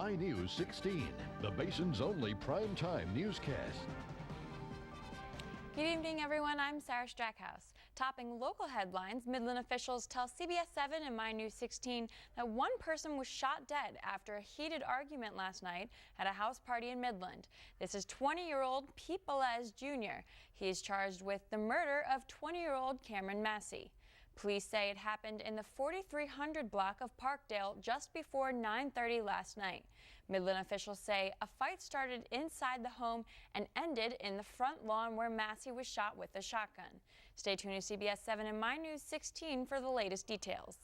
My News 16, the Basin's only primetime newscast. Good evening, everyone. I'm Sarah Strackhouse. Topping local headlines, Midland officials tell CBS 7 and My News 16 that one person was shot dead after a heated argument last night at a house party in Midland. This is 20-year-old Pete Velez Jr. He is charged with the murder of 20-year-old Cameron Massey. Police say it happened in the 4300 block of Parkdale just before 9:30 last night. Midland officials say a fight started inside the home and ended in the front lawn where Massey was shot with a shotgun. Stay tuned to CBS 7 and My News 16 for the latest details.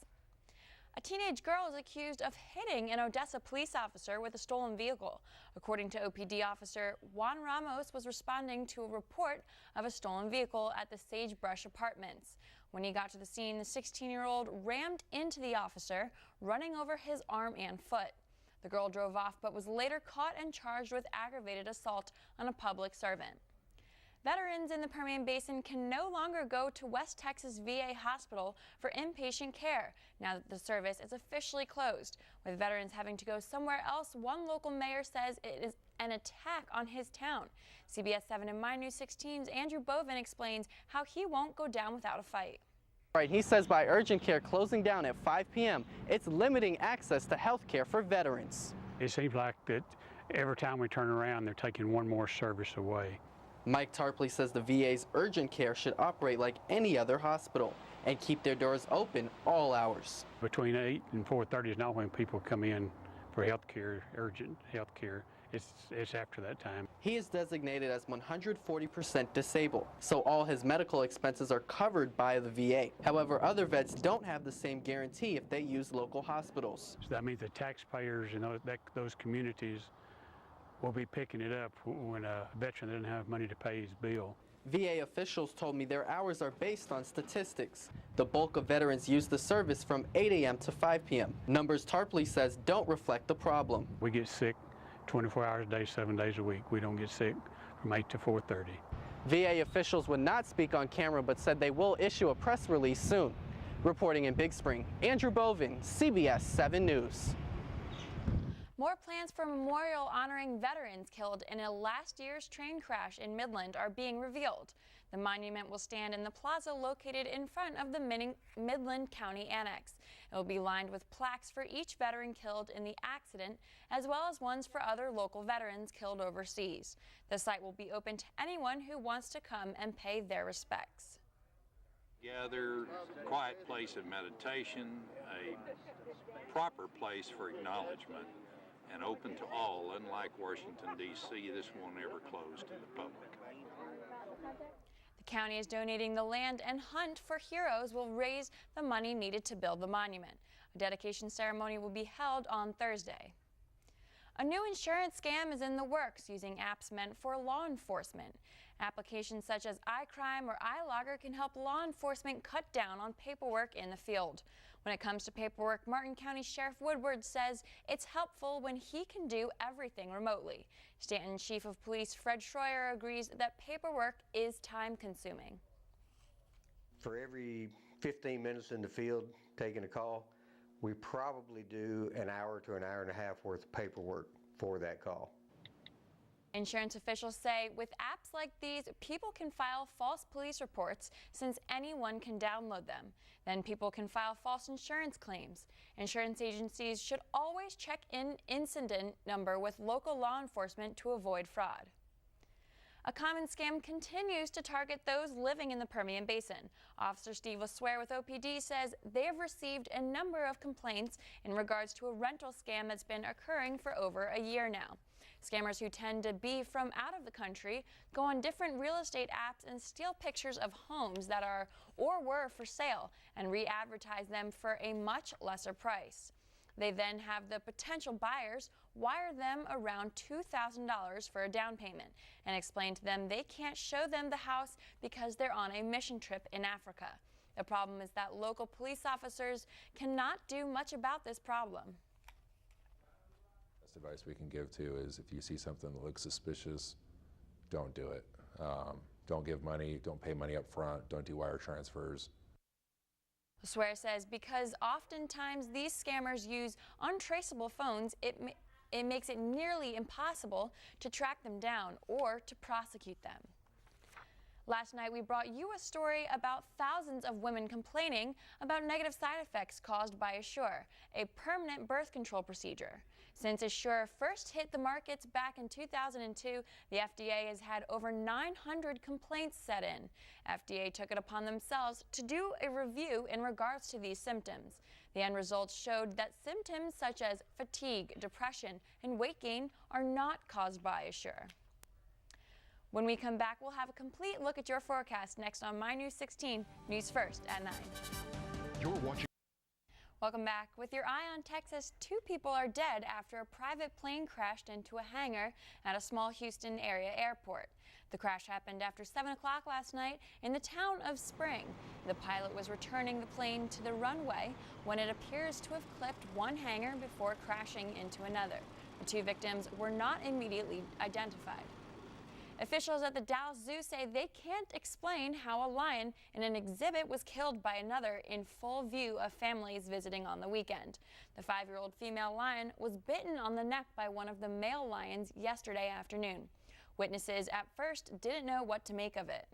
A teenage girl is accused of hitting an Odessa police officer with a stolen vehicle. According to OPD officer Juan Ramos was responding to a report of a stolen vehicle at the Sagebrush Apartments. When he got to the scene, the 16-year-old rammed into the officer, running over his arm and foot. The girl drove off but was later caught and charged with aggravated assault on a public servant. Veterans in the Permian Basin can no longer go to West Texas VA Hospital for inpatient care now that the service is officially closed. With veterans having to go somewhere else, one local mayor says it is an attack on his town. CBS 7 and My News 16's Andrew Bovin explains how he won't go down without a fight. Right, he says by urgent care closing down at 5 p.m., it's limiting access to health care for veterans. It seems like that every time we turn around, they're taking one more service away. Mike Tarpley says the VA's urgent care should operate like any other hospital and keep their doors open all hours. Between 8 and 4:30 is not when people come in for health care, urgent health care. It's after that time. He is designated as 140% disabled, so all his medical expenses are covered by the VA. However, other vets don't have the same guarantee if they use local hospitals. So that means the taxpayers in those communities will be picking it up when a veteran doesn't have money to pay his bill. VA officials told me their hours are based on statistics. The bulk of veterans use the service from 8 a.m. to 5 p.m. Numbers Tarpley says don't reflect the problem. We get sick 24 hours a day, 7 days a week. We don't get sick from 8 to 4:30. VA officials would not speak on camera but said they will issue a press release soon. Reporting in Big Spring, Andrew Bovin, CBS 7 News. More plans for a memorial honoring veterans killed in a last year's train crash in Midland are being revealed. The monument will stand in the plaza located in front of the Midland County Annex. It will be lined with plaques for each veteran killed in the accident, as well as ones for other local veterans killed overseas. The site will be open to anyone who wants to come and pay their respects. Gather, quiet place of meditation, a proper place for acknowledgement, and open to all. Unlike Washington, D.C., this won't ever close to the public. The county is donating the land, and Hunt for Heroes will raise the money needed to build the monument. A dedication ceremony will be held on Thursday. A new insurance scam is in the works using apps meant for law enforcement. Applications such as iCrime or iLogger can help law enforcement cut down on paperwork in the field. When it comes to paperwork, Martin County Sheriff Woodward says it's helpful when he can do everything remotely. Stanton Chief of Police Fred Schroyer agrees that paperwork is time-consuming. For every 15 minutes in the field taking a call, we probably do an hour to an hour and a half worth of paperwork for that call. Insurance officials say with apps like these, people can file false police reports since anyone can download them. Then people can file false insurance claims. Insurance agencies should always check in incident number with local law enforcement to avoid fraud. A common scam continues to target those living in the Permian Basin. Officer Steve LaSwear with OPD says they have received a number of complaints in regards to a rental scam that's been occurring for over a year now. Scammers who tend to be from out of the country go on different real estate apps and steal pictures of homes that are or were for sale and re-advertise them for a much lesser price. They then have the potential buyers wire them around $2,000 for a down payment and explain to them they can't show them the house because they're on a mission trip in Africa. The problem is that local police officers cannot do much about this problem. Best advice we can give to is if you see something that looks suspicious, don't do it. Don't give money, don't pay money up front, don't do wire transfers. LaSwear says because oftentimes these scammers use untraceable phones, it it makes it nearly impossible to track them down or to prosecute them. Last night, we brought you a story about thousands of women complaining about negative side effects caused by Essure, a permanent birth control procedure. Since Essure first hit the markets back in 2002, the FDA has had over 900 complaints set in. FDA took it upon themselves to do a review in regards to these symptoms. The end results showed that symptoms such as fatigue, depression, and weight gain are not caused by Essure. When we come back, we'll have a complete look at your forecast next on My News 16, News First at 9. You're watching. Welcome back. With your eye on Texas, 2 people are dead after a private plane crashed into a hangar at a small Houston area airport. The crash happened after 7 o'clock last night in the town of Spring. The pilot was returning the plane to the runway when it appears to have clipped one hangar before crashing into another. The 2 victims were not immediately identified. Officials at the Dallas Zoo say they can't explain how a lion in an exhibit was killed by another in full view of families visiting on the weekend. The 5-year-old female lion was bitten on the neck by one of the male lions yesterday afternoon. Witnesses at first didn't know what to make of it.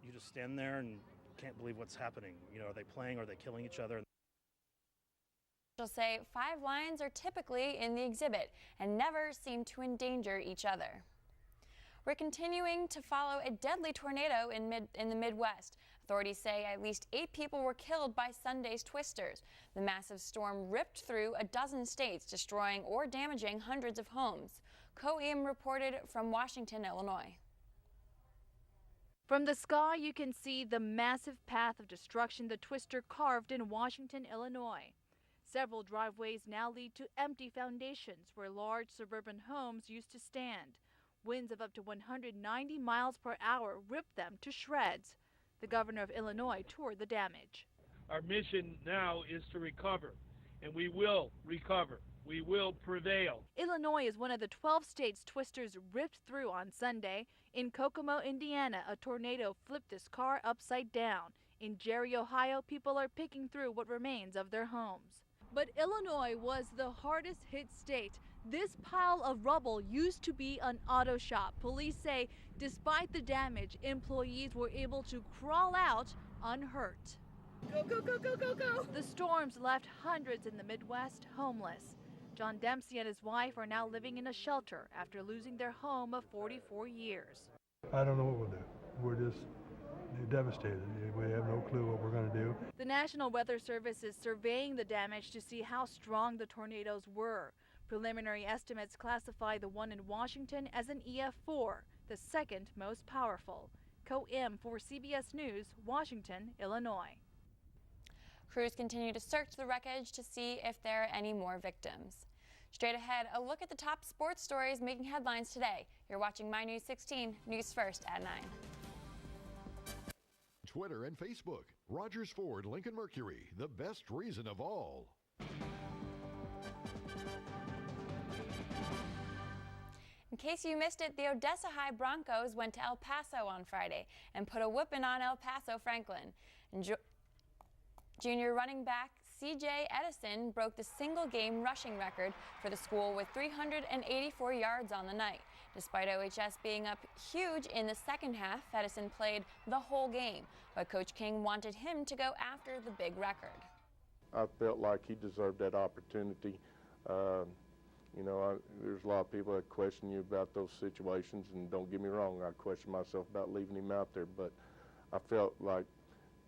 You just stand there and can't believe what's happening. You know, are they playing? Are they killing each other? Officials say 5 lions are typically in the exhibit and never seem to endanger each other. We're continuing to follow a deadly tornado in the Midwest. Authorities say at least 8 people were killed by Sunday's twisters. The massive storm ripped through a dozen states, destroying or damaging hundreds of homes. Co-EM reported from Washington, Illinois. From the sky, you can see the massive path of destruction the twister carved in Washington, Illinois. Several driveways now lead to empty foundations where large suburban homes used to stand. Winds of up to 190 miles per hour ripped them to shreds. The governor of Illinois toured the damage. Our mission now is to recover, and we will recover. We will prevail. Illinois is one of the 12 states twisters ripped through on Sunday. In Kokomo, Indiana, a tornado flipped this car upside down. In Jerry, Ohio, people are picking through what remains of their homes. But Illinois was the hardest hit state. This pile of rubble used to be an auto shop. Police say despite the damage, employees were able to crawl out unhurt. Go, go, go, go, go, go! The storms left hundreds in the Midwest homeless. John Dempsey and his wife are now living in a shelter after losing their home of 44 years. I don't know what we'll do. We're just devastated. We have no clue what we're going to do. The National Weather Service is surveying the damage to see how strong the tornadoes were. Preliminary estimates classify the one in Washington as an EF4, the second most powerful. Co-EM for CBS News, Washington, Illinois. Crews continue to search the wreckage to see if there are any more victims. Straight ahead, a look at the top sports stories making headlines today. You're watching My News 16, News First at 9. Twitter and Facebook. Rogers Ford Lincoln Mercury, the best reason of all. In case you missed it, the Odessa High Broncos went to El Paso on Friday and put a whooping on El Paso Franklin. Junior running back C.J. Edison broke the single-game rushing record for the school with 384 yards on the night. Despite OHS being up huge in the second half, Edison played the whole game, but Coach King wanted him to go after the big record. I felt like he deserved that opportunity. You know, there's a lot of people that question you about those situations, and don't get me wrong, I question myself about leaving him out there, but I felt like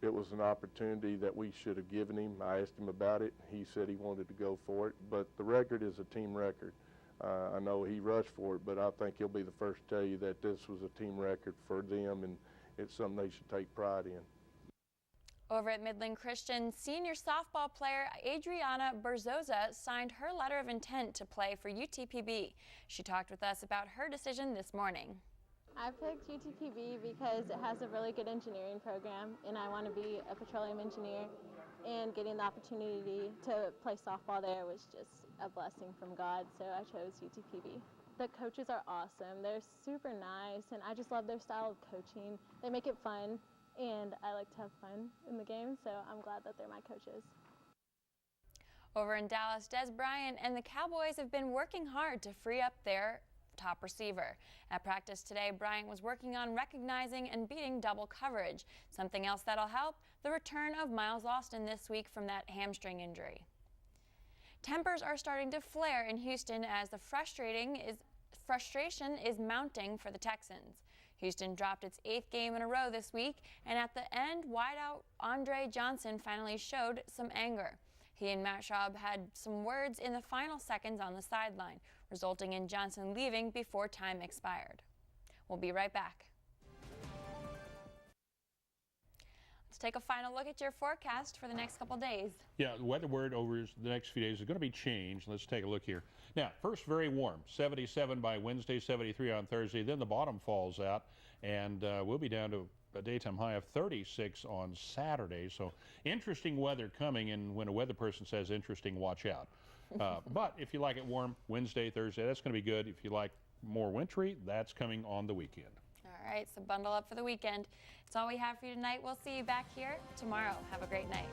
it was an opportunity that we should have given him. I asked him about it. He said he wanted to go for it, but the record is a team record. I know he rushed for it, but I think he'll be the first to tell you that this was a team record for them, and it's something they should take pride in. Over at Midland Christian, senior softball player Adriana Berzosa signed her letter of intent to play for UTPB. She talked with us about her decision this morning. I picked UTPB because it has a really good engineering program, and I want to be a petroleum engineer, and getting the opportunity to play softball there was just a blessing from God, so I chose UTPB. The coaches are awesome. They're super nice, and I just love their style of coaching. They make it fun, and I like to have fun in the game, so I'm glad that they're my coaches. Over in Dallas, Des Bryant and the Cowboys have been working hard to free up their top receiver. At practice today, Bryant was working on recognizing and beating double coverage. Something else that'll help, the return of Miles Austin this week from that hamstring injury. Tempers are starting to flare in Houston as the frustration is mounting for the Texans. Houston dropped its 8th game in a row this week, and at the end, wideout Andre Johnson finally showed some anger. He and Matt Schaub had some words in the final seconds on the sideline, resulting in Johnson leaving before time expired. We'll be right back. Let's take a final look at your forecast for the next couple days. Yeah, the weather word over the next few days is going to be changed. Let's take a look here. Now, first, very warm, 77 by Wednesday, 73 on Thursday. Then the bottom falls out, and we'll be down to a daytime high of 36 on Saturday. So interesting weather coming, and when a weather person says interesting, watch out. But if you like it warm, Wednesday, Thursday, that's going to be good. If you like more wintry, that's coming on the weekend. All right, so bundle up for the weekend. That's all we have for you tonight. We'll see you back here tomorrow. Have a great night.